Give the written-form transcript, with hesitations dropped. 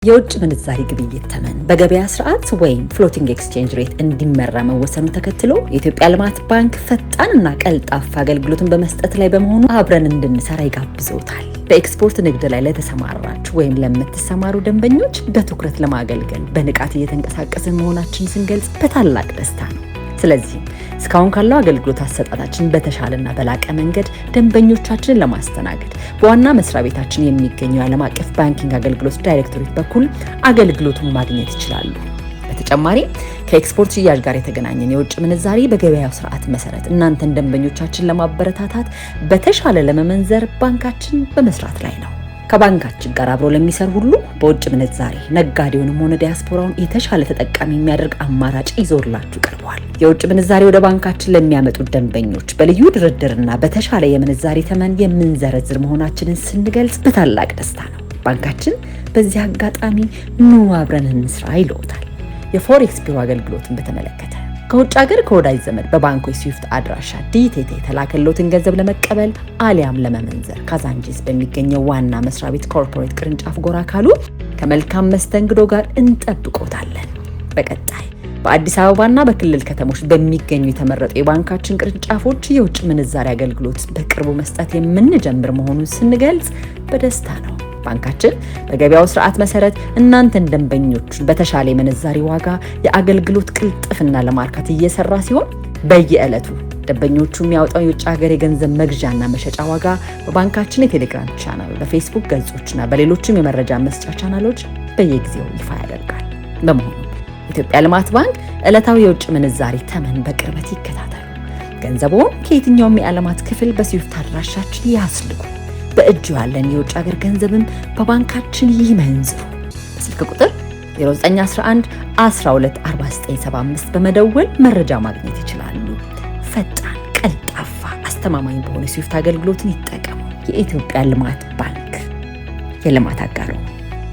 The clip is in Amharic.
የውጭ ምንዛሪ ግብይት ተመን በገበያ ስርዓት ወይም ፍሎቲንግ ኤክስቼንጅ ሬት እንዲመራ መወሰኑ ተከትሎ የኢትዮጵያ ልማት ባንክ ፈጣንና ቀልጣፋ አገልግሎትን በመስጠት ላይ በመሆኑ አብረን እንድንሰራ ይጋብዘውታል። በኤክስፖርት ንግድ ላይ ለተሰማራችሁ ወይም ለምትሰማሩ ደንበኞች በትኩረት ለማገልገል በንቃት እየተንቀሳቀስን መሆናችንን ስንገልጽ በታላቅ ደስታ ነው። ስለዚህ እስካሁን ካለው አገልግሎት አሰጣጣችን በተሻለና በላቀ መንገድ ደንበኞቻችንን ለማስተናገድ በዋና መስሪያ ቤታችን የሚገኘው የዓለም አቀፍ ባንኪንግ አገልግሎት ዳይሬክቶሬት በኩል አገልግሎቱን ማግኘት ይችላሉ። በተጨማሪ ከኤክስፖርት ሽያጭ ጋር የተገናኘን የውጭ ምንዛሪ በገበያው ስርዓት መሰረት እናንተን ደንበኞቻችን ለማበረታታት በተሻለ ለመመንዘር ባንካችን በመስራት ላይ ነው። ከባንካችን ጋር አብሮ ለሚሰሩ ሁሉ በውጭ ምንዛሪ ነጋዴውንም ሆነ ዲያስፖራውን የተሻለ ተጠቃሚ የሚያደርግ አማራጭ ይዞላችሁ ቀርቧል። የውጭ ምንዛሪ ወደ ባንካችን ለሚያመጡ ደንበኞች በልዩ ድርድርና በተሻለ የምንዛሪ ተመን የምንዘረዝር መሆናችንን ስንገልጽ በታላቅ ደስታ ነው። ባንካችን በዚህ አጋጣሚ ኑ አብረን እንስራ ይለውታል። የፎሬክስ ቢሮ አገልግሎትን በተመለከተ ከውጭ ሀገር ከወዳጅ ዘመድ በባንኩ ስዊፍት አድራሻ ዲቴቴ የተላከለትን ገንዘብ ለመቀበል አሊያም ለመመንዘር ካዛንቺስ በሚገኘው ዋና መስሪያ ቤት ኮርፖሬት ቅርንጫፍ ጎራ ካሉ ከመልካም መስተንግዶ ጋር እንጠብቆታለን። በቀጣይ በአዲስ አበባና በክልል ከተሞች በሚገኙ የተመረጡ የባንካችን ቅርንጫፎች የውጭ ምንዛሪ አገልግሎት በቅርቡ መስጠት የምንጀምር መሆኑን ስንገልጽ በደስታ ነው። ባንካችን በገበያው ስርዓት መሰረት እናንተን ደንበኞችን በተሻለ የምንዛሪ ዋጋ የአገልግሎት ቅልጥፍና ለማርካት እየሰራ ሲሆን በየዕለቱ ደንበኞቹ የሚያወጣው የውጭ ሀገር የገንዘብ መግዣና መሸጫ ዋጋ በባንካችን የቴሌግራም ቻናል፣ በፌስቡክ ገጾችና በሌሎችም የመረጃ መስጫ ቻናሎች በየጊዜው ይፋ ያደርጋል። በመሆኑ ኢትዮጵያ ልማት ባንክ ዕለታዊ የውጭ ምንዛሪ ተመን በቅርበት ይከታተሉ። ገንዘቡን ከየትኛውም የዓለማት ክፍል በስዊፍት አድራሻችን ያስልኩ። በእጁ ያለን የውጭ ሀገር ገንዘብም በባንካችን ይመንዝሩ። በስልክ ቁጥር 0911 12 4975 በመደወል መረጃ ማግኘት ይችላሉ። ፈጣን፣ ቀልጣፋ፣ አስተማማኝ በሆነ ስዊፍት አገልግሎትን ይጠቀሙ። የኢትዮጵያ ልማት ባንክ የልማት አጋሩ